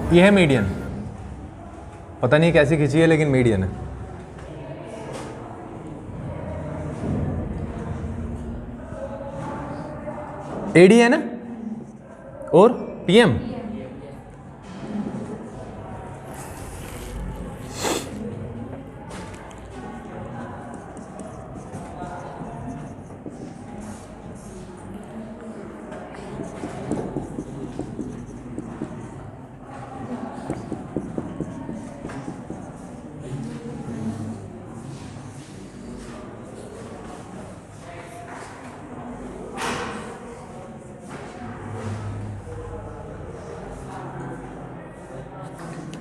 ये है मीडियन, पता नहीं कैसी खींची है लेकिन मीडियन है। एडी है ना, और PM.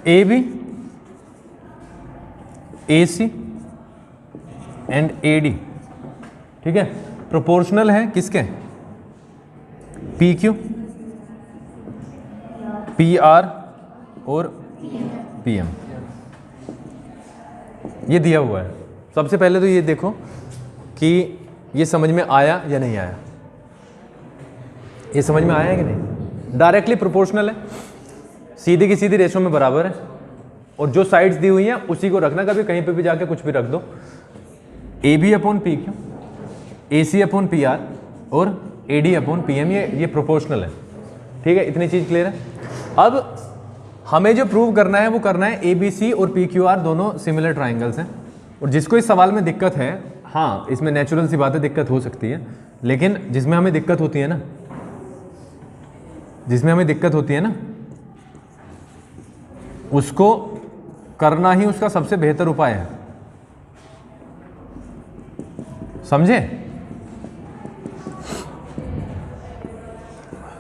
A B, A C and A D, ठीक है, प्रोपोर्शनल है किसके, पी क्यू, पी आर और पी एम। ये दिया हुआ है। सबसे पहले तो ये देखो कि ये समझ में आया या नहीं आया। ये समझ में आया है कि नहीं? डायरेक्टली प्रोपोर्शनल है, सीधी की सीधी रेशो में बराबर है, और जो साइड्स दी हुई हैं उसी को रखना, कभी कहीं पे भी जाके कुछ भी रख दो। A B upon P Q, A C upon P R और A D upon P M, ये प्रोपोर्शनल है, ठीक है। इतनी चीज़ क्लियर है। अब हमें जो प्रूव करना है वो करना है ए बी सी और पी क्यू आर दोनों सिमिलर ट्राइंगल्स हैं। और जिसको इस सवाल में दिक्कत है, हाँ इसमें नेचुरल सी बातें दिक्कत हो सकती है, लेकिन जिसमें हमें दिक्कत होती है ना, उसको करना ही उसका सबसे बेहतर उपाय है, समझे?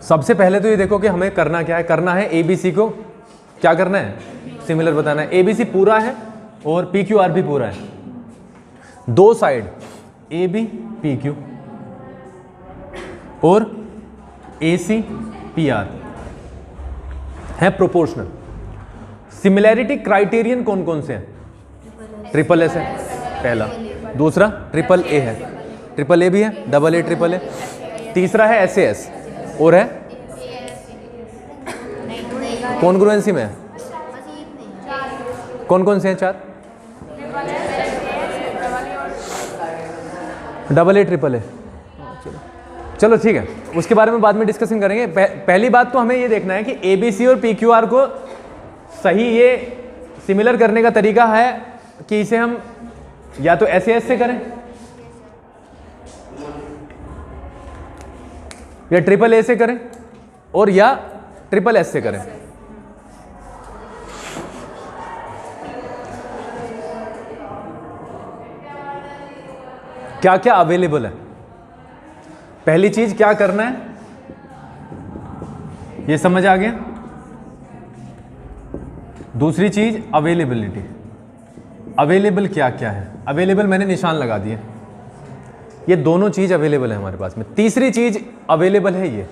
सबसे पहले तो ये देखो कि हमें करना क्या है। करना है एबीसी को क्या करना है, सिमिलर बताना है। एबीसी पूरा है और पी क्यू आर भी पूरा है, दो side A B P Q और ए सी पी आर है प्रोपोर्शनल। सिमिलैरिटी क्राइटेरियन कौन कौन से हैं? ट्रिपल एस है पहला, दूसरा ट्रिपल ए है, ट्रिपल ए भी है, डबल ए ट्रिपल ए, तीसरा है एस ए एस, और है कॉन्ग्रुएंसी में है। कौन कौन से हैं? चार, डबल ए ट्रिपल ए। चलो ठीक है, उसके बारे में बाद में डिस्कशन करेंगे। पहली बात तो हमें ये देखना है कि ए बी सी और पी क्यू आर को सही ये सिमिलर करने का तरीका है कि इसे हम या तो एस से करें या ट्रिपल ए से करें और या ट्रिपल एस से करें। क्या क्या अवेलेबल है? पहली चीज क्या करना है, ये समझ आ गया। दूसरी चीज अवेलेबिलिटी, अवेलेबल क्या क्या है, अवेलेबल मैंने निशान लगा दिए, ये दोनों चीज अवेलेबल है हमारे पास में। तीसरी चीज अवेलेबल है ये,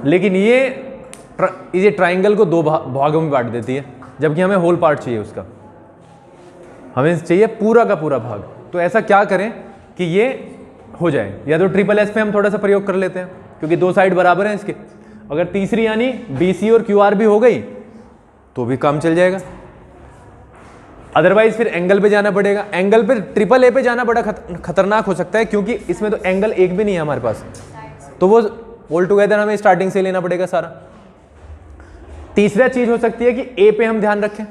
लेकिन ये ट्राइंगल को दो भागों में बांट देती है, जबकि हमें होल पार्ट चाहिए उसका, हमें चाहिए पूरा का पूरा भाग। तो ऐसा क्या करें कि ये हो जाए, या तो ट्रिपल एस पे हम थोड़ा सा प्रयोग कर लेते हैं क्योंकि दो साइड बराबर हैं इसके। अगर तीसरी यानी बी सी और क्यू आर भी हो गई तो भी काम चल जाएगा, अदरवाइज फिर एंगल पे जाना पड़ेगा। एंगल पे ट्रिपल ए पे जाना बड़ा खतरनाक हो सकता है क्योंकि इसमें तो एंगल एक भी नहीं है हमारे पास, तो वो ऑल टुगेदर हमें स्टार्टिंग से लेना पड़ेगा सारा। तीसरा चीज हो सकती है कि ए पे हम ध्यान रखें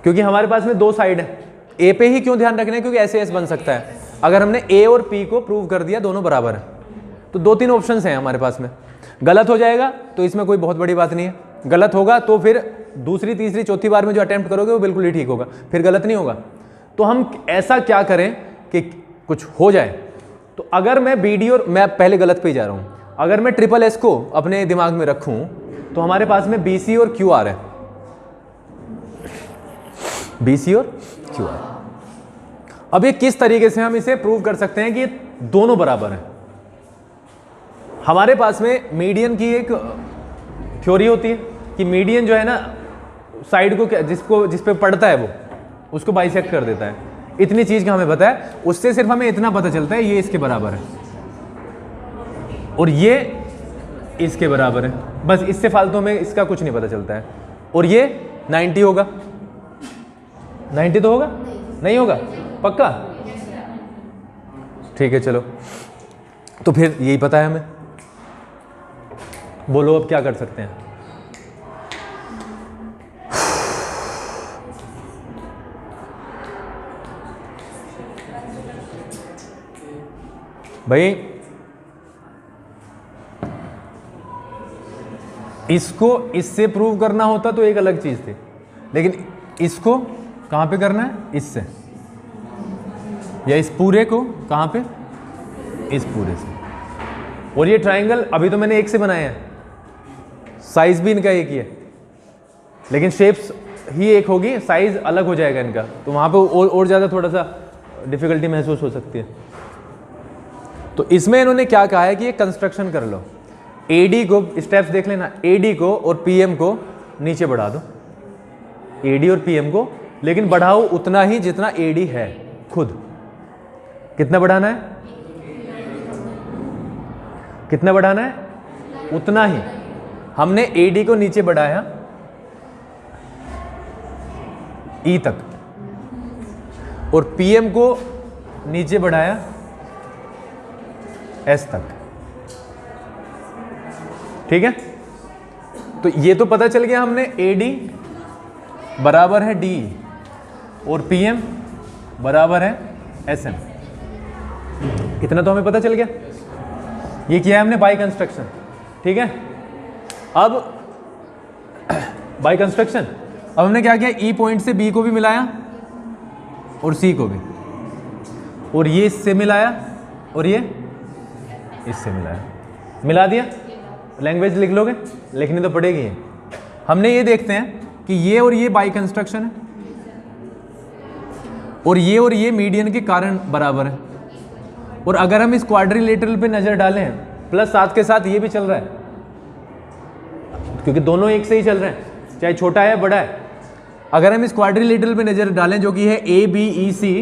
क्योंकि हमारे पास में दो साइड है। ए पे ही क्यों ध्यान रखना है? क्योंकि ऐसे एस बन सकता है अगर हमने ए और पी को प्रूव कर दिया दोनों बराबर है। तो दो तीन ऑप्शंस हैं हमारे पास में। गलत हो जाएगा तो इसमें कोई बहुत बड़ी बात नहीं है, गलत होगा तो फिर दूसरी तीसरी चौथी बार में जो अटेम्प्ट करोगे वो बिल्कुल ही ठीक होगा, फिर गलत नहीं होगा। तो हम ऐसा क्या करें कि कुछ हो जाए। तो अगर मैं बी डी और मैं पहले गलत पे ही जा रहा हूँ, अगर मैं ट्रिपल एस को अपने दिमाग में रखूँ तो हमारे पास में बी सी और क्यू आर है, बी सी और क्यू आर। अब ये किस तरीके से हम इसे प्रूव कर सकते हैं कि ये दोनों बराबर हैं? हमारे पास में मीडियन की एक थ्योरी होती है कि मीडियन जो है ना साइड को जिस पे पड़ता है वो उसको बाइसेक्ट कर देता है। इतनी चीज का हमें पता है, उससे सिर्फ हमें इतना पता चलता है ये इसके बराबर है और ये इसके बराबर है, बस इससे फालतू में इसका कुछ नहीं पता चलता है। और ये 90 होगा, 90 तो होगा नहीं होगा पक्का, ठीक है चलो, तो फिर यही पता है हमें। बोलो अब क्या कर सकते हैं। भाई इसको इससे प्रूव करना होता तो एक अलग चीज थी, लेकिन इसको कहां पे करना है, इससे, या इस पूरे को कहां पे, इस पूरे से। और ये ट्रायंगल अभी तो मैंने एक से बनाया है, साइज भी इनका एक ही है, लेकिन शेप्स ही एक होगी, साइज अलग हो जाएगा इनका, तो वहां पे और ज़्यादा थोड़ा सा डिफिकल्टी महसूस हो सकती है। तो इसमें इन्होंने क्या कहा है कि ये कंस्ट्रक्शन कर लो, एडी को, स्टेप्स देख लेना, एडी को और पीएम को नीचे बढ़ा दो, एडी और पीएम को, लेकिन बढ़ाओ उतना ही जितना एडी है खुद। कितना बढ़ाना है, कितना बढ़ाना है, उतना ही। हमने एडी को नीचे बढ़ाया ई तक, और पीएम को नीचे बढ़ाया एस तक, ठीक है। तो ये तो पता चल गया हमने, एडी बराबर है डी और पीएम बराबर है एसएम, इतना तो हमें पता चल गया। ये किया है हमने बाय कंस्ट्रक्शन, ठीक है। अब बाय कंस्ट्रक्शन, अब हमने क्या किया, ई पॉइंट से बी को भी मिलाया और सी को भी, और ये इससे मिलाया और ये इससे मिलाया, मिला दिया। लैंग्वेज लिख लोगे, लिखनी तो पड़ेगी। हमने ये देखते हैं कि ये और ये बाय कंस्ट्रक्शन है, और ये मीडियन के कारण बराबर है। और अगर हम इस क्वाड्रिलेटरल पे नजर डालें, प्लस साथ के साथ ये भी चल रहा है, क्योंकि दोनों एक से ही चल रहे हैं, चाहे छोटा है बड़ा है। अगर हम इस क्वाड्रिलेटरल पे नजर डालें जो कि है ए बी ई सी,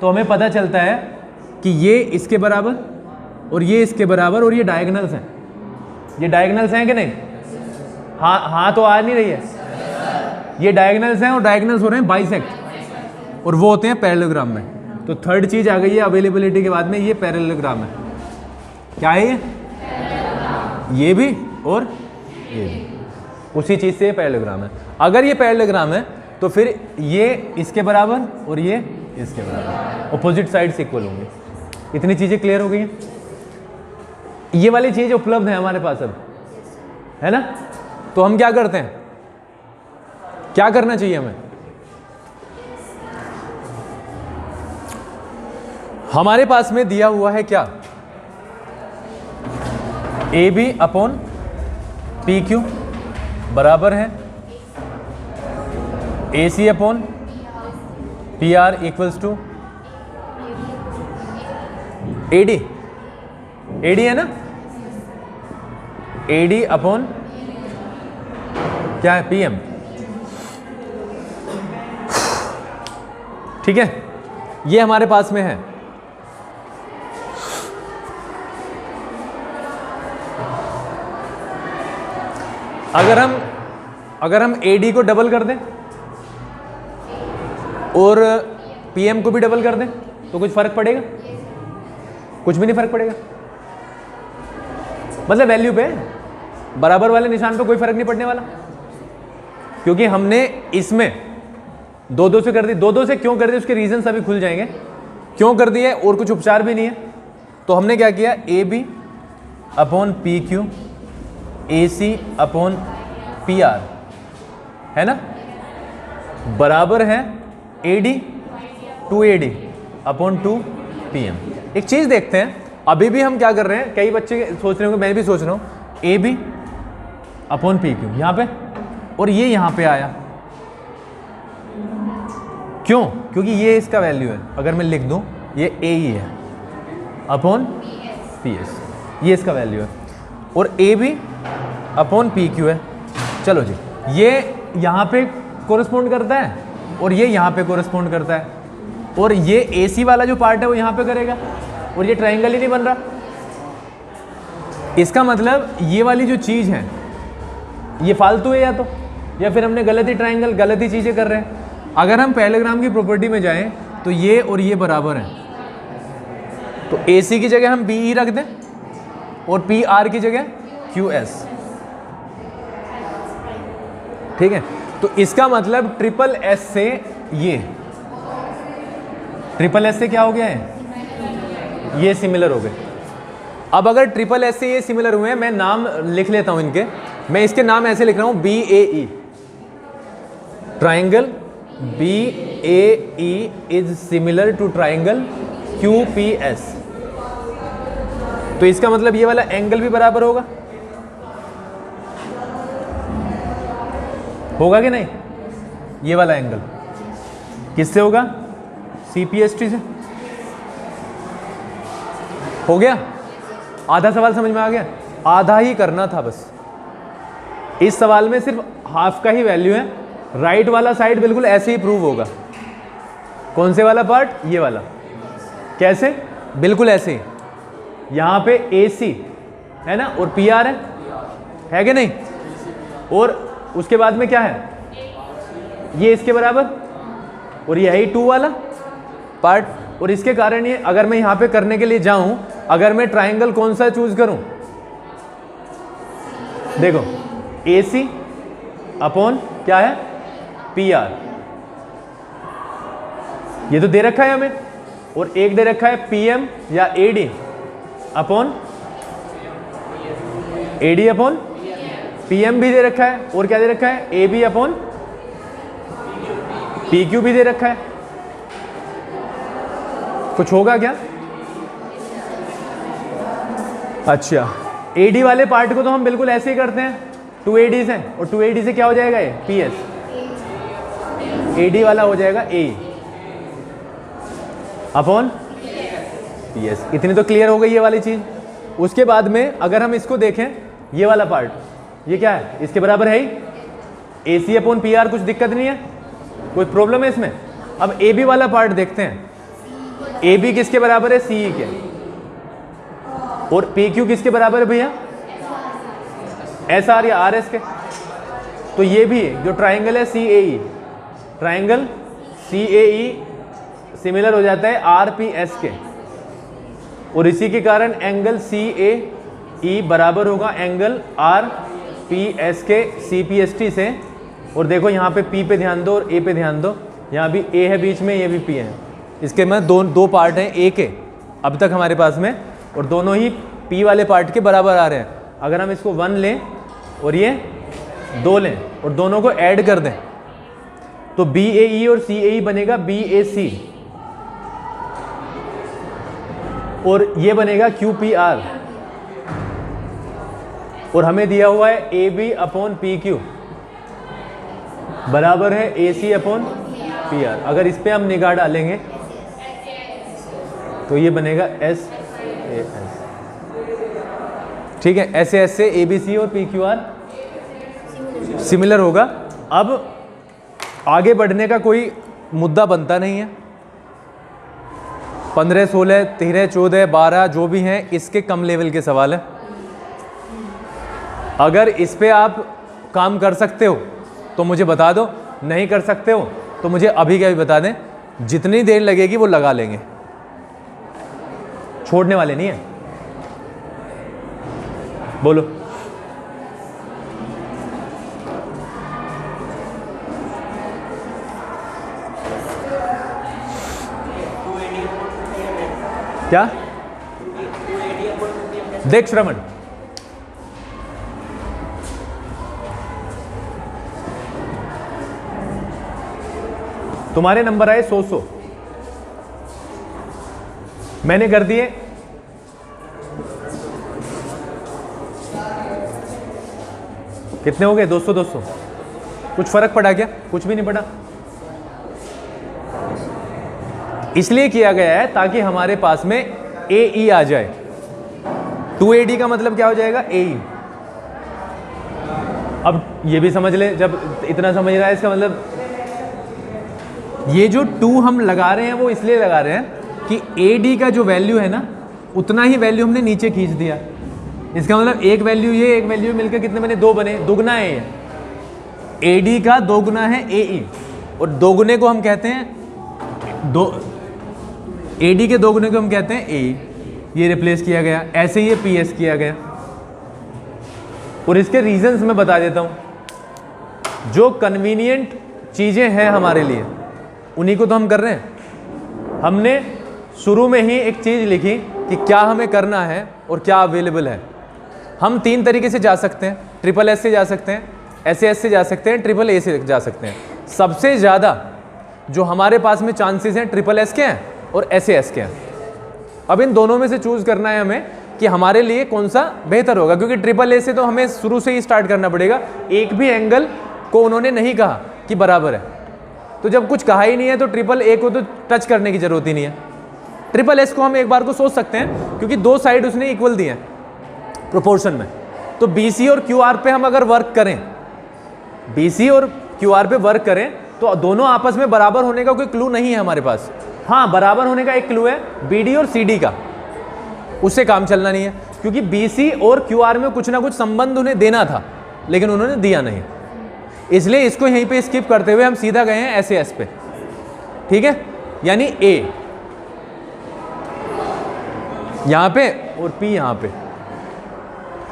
तो हमें पता चलता है कि ये इसके बराबर और ये इसके बराबर, और ये डायगोनल्स हैं। ये डायगोनल्स हैं कि नहीं, हाँ तो आ नहीं रही है, ये डायगोनल्स हैं और डायगोनल्स हो रहे हैं बाइसेक्ट, और वो होते हैं पैरेललोग्राम में। तो थर्ड चीज आ गई है अवेलेबिलिटी के बाद में, ये पैरेललोग्राम है। क्या है ये भी और ये भी, उसी चीज से ये पैरेललोग्राम है। अगर ये पैरेललोग्राम है तो फिर ये इसके बराबर और ये इसके बराबर, ऑपोजिट साइड्स इक्वल होंगे। इतनी चीजें क्लियर हो गई हैं। ये वाली चीज उपलब्ध है हमारे पास अब, है ना। तो हम क्या करते हैं, क्या करना चाहिए हमें, हमारे पास में दिया हुआ है क्या, A B upon P Q बराबर है A C upon P R equals to A D, A D है ना, ए डी अपॉन क्या है, पी एम, ठीक है। ये हमारे पास में है। अगर हम AD को डबल कर दें और PM को भी डबल कर दें तो कुछ फर्क पड़ेगा, कुछ भी नहीं फर्क पड़ेगा। मतलब वैल्यू पे, बराबर वाले निशान पे कोई फर्क नहीं पड़ने वाला, क्योंकि हमने इसमें दो दो से कर दी। दो दो से क्यों कर दी उसके रीजन अभी खुल जाएंगे, क्यों कर दिए, और कुछ उपचार भी नहीं है। तो हमने क्या किया, AB upon PQ AC upon PR है ना, बराबर है AD 2AD अपॉन 2 PM। एक चीज देखते हैं, अभी भी हम क्या कर रहे हैं, कई बच्चे सोच रहे होंगे, मैं भी सोच रहा हूं, AB अपॉन PQ यहां पे, और ये यहां पे आया, क्यों, क्योंकि ये इसका वैल्यू है। अगर मैं लिख दूं ये AE है अपॉन PS, ये इसका वैल्यू है, और AB अपॉन PQ है। चलो जी, ये यहाँ पे कोरिस्पोंड करता है और ये यहाँ पे कोरिस्पोंड करता है, और ये AC वाला जो पार्ट है वो यहाँ पे करेगा, और ये ट्रायंगल ही नहीं बन रहा। इसका मतलब ये वाली जो चीज़ है ये फालतू है या फिर हमने गलत ही ट्राइंगल गलत ही चीज़ें कर रहे हैं। अगर हम पैरेललोग्राम की प्रॉपर्टी में जाएं तो ये और ये बराबर हैं, तो AC की जगह हम BE रख दें और PR की जगह QS। ठीक है, तो इसका मतलब ट्रिपल S से ये ट्रिपल S से क्या हो गया है, ये सिमिलर हो गए। अब अगर ट्रिपल S से ये सिमिलर हुए हैं, मैं नाम लिख लेता हूं इनके, मैं इसके नाम ऐसे लिख रहा हूं BAE, triangle BAE is similar to triangle QPS। तो इसका मतलब ये वाला एंगल भी बराबर होगा कि नहीं? ये वाला एंगल किससे होगा? CPST से। हो गया? आधा सवाल समझ में आ गया? आधा ही करना था बस। इस सवाल में सिर्फ हाफ का ही वैल्यू है। राइट वाला साइड बिल्कुल ऐसे ही प्रूव होगा। कौन से वाला पार्ट? ये वाला। कैसे? बिल्कुल ऐसे ही। यहाँ पे AC है ना और PR है कि नहीं? और उसके बाद में क्या है? ये इसके बराबर और ये है 2 वाला पार्ट। और इसके कारण ये, अगर मैं यहाँ पे करने के लिए जाऊं, अगर मैं ट्राइंगल कौन सा चूज करूं, देखो AC अपॉन क्या है? PR। ये तो दे रखा है हमें, और एक दे रखा है PM या AD upon AD upon PM भी दे रखा है, और क्या दे रखा है? AB अपॉन PQ भी दे रखा है। कुछ होगा क्या? अच्छा, AD वाले पार्ट को तो हम बिल्कुल ऐसे ही करते हैं, 2AD से, और 2AD से क्या हो जाएगा? ये PS। AD वाला हो जाएगा AE अपॉन PS। इतनी तो क्लियर हो गई ये वाली चीज। उसके बाद में अगर हम इसको देखें, ये वाला पार्ट, ये क्या है? इसके बराबर है ही AC अपॉन PR। कुछ दिक्कत नहीं है, कोई प्रॉब्लम है इसमें? अब AB वाला पार्ट देखते हैं। AB किसके बराबर है? CE के। और PQ किसके बराबर है भैया? SR या RS के। तो ये भी जो ट्राइंगल है CAE, ट्राइंगल CAE सिमिलर हो जाता है RPS के, और इसी के कारण एंगल CAE बराबर होगा एंगल RPS के CPST से। और देखो यहाँ पे P पे ध्यान दो और A पे ध्यान दो, यहाँ भी A है बीच में, ये भी P है। इसके में दो पार्ट हैं A के अब तक हमारे पास में, और दोनों ही P वाले पार्ट के बराबर आ रहे हैं। अगर हम इसको 1 लें और ये 2 लें और दोनों को ऐड कर दें, तो BAE और CAE बनेगा BAC, और ये बनेगा QPR, और हमें दिया हुआ है AB अपॉन PQ बराबर है AC अपॉन PR। अगर इस पे हम निगाह डालेंगे तो ये बनेगा SAS। ठीक है, SAS से ABC और PQR सिमिलर होगा। अब आगे बढ़ने का कोई मुद्दा बनता नहीं है। 15, 16, 13, 14, 12 जो भी हैं, इसके कम लेवल के सवाल है। अगर इस पे आप काम कर सकते हो तो मुझे बता दो, नहीं कर सकते हो तो मुझे अभी क्या भी बता दें। जितनी देर लगेगी वो लगा लेंगे, छोड़ने वाले नहीं है। बोलो। क्या? देख श्रवण, तुम्हारे नंबर आए 100 मैंने कर दिए। कितने हो गए? 200 200। कुछ फर्क पड़ा क्या? कुछ भी नहीं पड़ा। इसलिए किया गया है ताकि हमारे पास में AE आ जाए। 2AD का मतलब क्या हो जाएगा? AE। अब ये भी समझ ले, जब इतना समझ रहा है इसका मतलब ये जो 2 हम लगा रहे हैं वो इसलिए लगा रहे हैं कि AD का जो वैल्यू है ना, उतना ही वैल्यू हमने नीचे खींच दिया। इसका मतलब एक वैल्यू ये एक वैल्यू मिलकर कितने बने, 2 बने, दुगना है ये, AD का 2 गुना है AE, और 2 गुने को हम कहते हैं AD के 2 गुने को हम कहते हैं AE। ये रिप्लेस किया गया, ऐसे ये PS किया गया। और इसके रीजंस मैं बता देता हूँ, जो कन्वीनियंट चीज़ें हैं हमारे लिए उन्हीं को तो हम कर रहे हैं। हमने शुरू में ही एक चीज़ लिखी कि क्या हमें करना है और क्या अवेलेबल है। हम 3 तरीके से जा सकते हैं, SSS से जा सकते हैं, SAS से जा सकते हैं, AAA से जा सकते हैं। सबसे ज़्यादा जो हमारे पास में चांसेस हैं SSS के हैं और SAS के हैं। अब इन दोनों में से चूज़ करना है हमें कि हमारे लिए कौन सा बेहतर होगा, क्योंकि AAA से तो हमें शुरू से ही स्टार्ट करना पड़ेगा। एक भी एंगल को उन्होंने नहीं कहा कि बराबर है, तो जब कुछ कहा ही नहीं है तो AAA को तो टच करने की ज़रूरत ही नहीं है। SSS को हम एक बार को सोच सकते हैं, क्योंकि 2 साइड उसने इक्वल दी हैं प्रोपोर्शन में। तो BC और QR पे हम अगर वर्क करें, BC और QR पे वर्क करें, तो दोनों आपस में बराबर होने का कोई क्लू नहीं है हमारे पास। हाँ, बराबर होने का एक क्लू है BD और CD का, उससे काम चलना नहीं है, क्योंकि BC और QR में कुछ ना कुछ संबंध उन्हें देना था, लेकिन उन्होंने दिया नहीं। इसलिए इसको यहीं पे स्किप करते हुए हम सीधा गए हैं SAS पे। ठीक है, यानी A यहाँ पे और P यहाँ पे।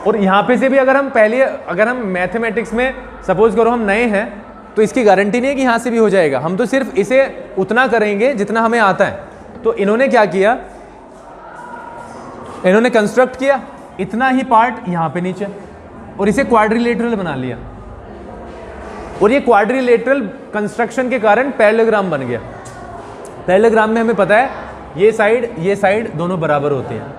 और यहाँ पे से भी अगर हम मैथमेटिक्स में सपोज करो हम नए हैं, तो इसकी गारंटी नहीं है कि यहाँ से भी हो जाएगा। हम तो सिर्फ इसे उतना करेंगे जितना हमें आता है। तो इन्होंने क्या किया, इन्होंने कंस्ट्रक्ट किया इतना ही पार्ट यहाँ पे नीचे, और इसे क्वाड्रिलेटरल बना लिया। और ये क्वाड्रिलेटरल कंस्ट्रक्शन के कारण पैरेललोग्राम बन गया। पैरेललोग्राम में हमें पता है ये साइड दोनों बराबर होती हैं,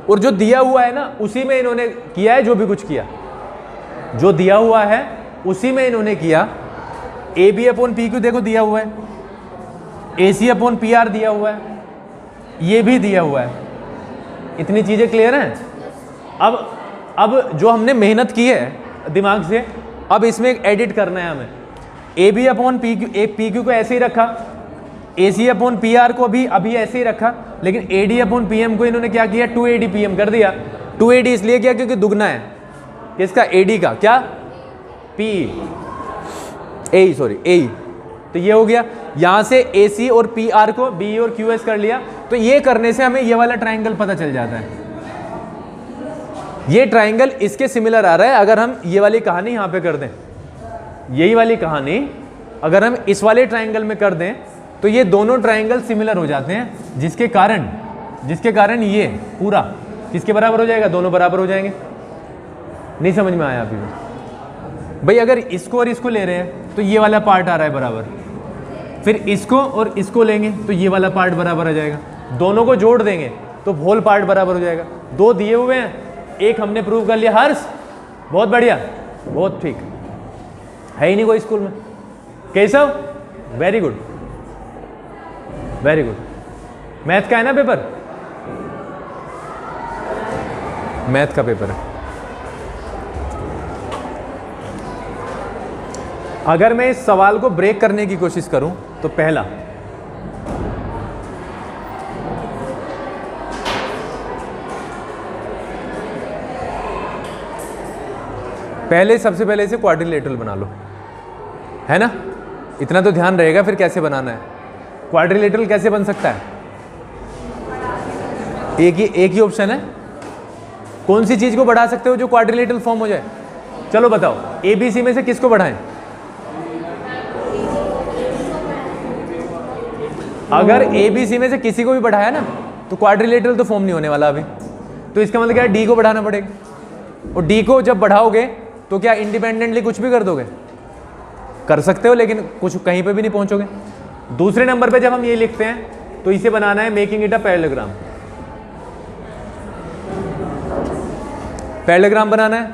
और जो दिया हुआ है ना उसी में इन्होंने किया है। जो भी कुछ किया, जो दिया हुआ है उसी में इन्होंने किया। AB/PQ देखो दिया हुआ है, AC/PR दिया हुआ है, ये भी दिया हुआ है। इतनी चीज़ें क्लियर हैं। अब जो हमने मेहनत की है दिमाग से, अब इसमें एक एडिट करना है हमें। AB/PQ को ऐसे ही रखा, AC/PR को अभी ऐसे ही रखा, लेकिन AD/PM को इन्होंने क्या किया, 2AD/PM कर दिया। 2AD इसलिए किया क्योंकि दुगना है किसका, AD का, क्या AE। तो ये हो गया। यहाँ से AC और PR को BE और QS कर लिया। तो ये करने से हमें ये वाला ट्राइंगल पता चल जाता है। ये ट्राइंगल इसके सिमिलर आ रहा है। अगर हम ये वाली कहानी यहाँ पे कर दें, यही वाली कहानी अगर हम इस वाले ट्राइंगल में कर दें, तो ये दोनों ट्राइंगल सिमिलर हो जाते हैं, जिसके कारण ये पूरा किसके बराबर हो जाएगा, दोनों बराबर हो जाएंगे। नहीं समझ में आया अभी भाई? अगर इसको और इसको ले रहे हैं तो ये वाला पार्ट आ रहा है बराबर, फिर इसको और इसको लेंगे तो ये वाला पार्ट बराबर आ जाएगा। दोनों को जोड़ देंगे तो होल पार्ट बराबर हो जाएगा। 2 दिए हुए हैं, एक हमने प्रूव कर लिया। हर्ष बहुत बढ़िया, बहुत ठीक, है ही नहीं कोई स्कूल में। Keshav very good, very good. Math का है ना पेपर, मैथ का पेपर है। अगर मैं इस सवाल को ब्रेक करने की कोशिश करूं तो सबसे पहले इसे क्वाड्रिलेटरल बना लो, है ना? इतना तो ध्यान रहेगा। फिर कैसे बनाना है क्वाड्रिलेटरल, कैसे बन सकता है? एक ही ऑप्शन है। कौन सी चीज को बढ़ा सकते हो जो क्वाड्रिलेटरल फॉर्म हो जाए? चलो बताओ, ABC में से किसको बढ़ाएं? अगर ABC में से किसी को भी बढ़ाया ना तो क्वाड्रिलेटरल तो फॉर्म नहीं होने वाला अभी। तो इसका मतलब क्या है, D को बढ़ाना पड़ेगा। और D को जब बढ़ाओगे तो क्या इंडिपेंडेंटली कुछ भी कर दोगे? कर सकते हो, लेकिन कुछ कहीं पे भी नहीं पहुंचोगे। दूसरे नंबर पे जब हम ये लिखते हैं तो इसे बनाना है making it a parallelogram. Parallelogram बनाना है,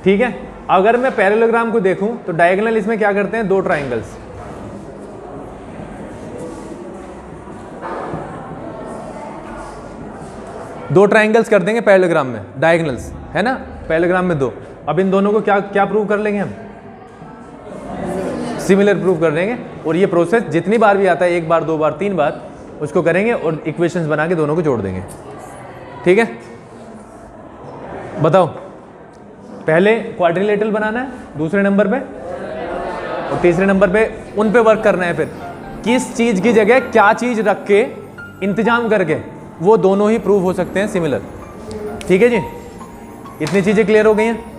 ठीक है। अगर मैं पैरेललोग्राम को देखूं तो डायगोनल इसमें क्या करते हैं, 2 ट्राइंगल्स। दो ट्राइंगल्स कर देंगे पैरेललोग्राम में, डायगोनल्स है ना, पैरेललोग्राम में 2। अब इन दोनों को क्या प्रूव कर लेंगे हम? सिमिलर प्रूव कर देंगे। और ये प्रोसेस जितनी बार भी आता है, 1 बार 2 बार 3 बार, उसको करेंगे और इक्वेशंस बना के दोनों को जोड़ देंगे। ठीक है, बताओ, पहले क्वाड्रिलेटरल बनाना है, दूसरे नंबर पे और तीसरे नंबर पे उन पे वर्क करना है। फिर किस चीज की जगह क्या चीज रख के इंतजाम करके, वो दोनों ही प्रूव हो सकते हैं सिमिलर। ठीक है जी, इतनी चीजें क्लियर हो गई हैं।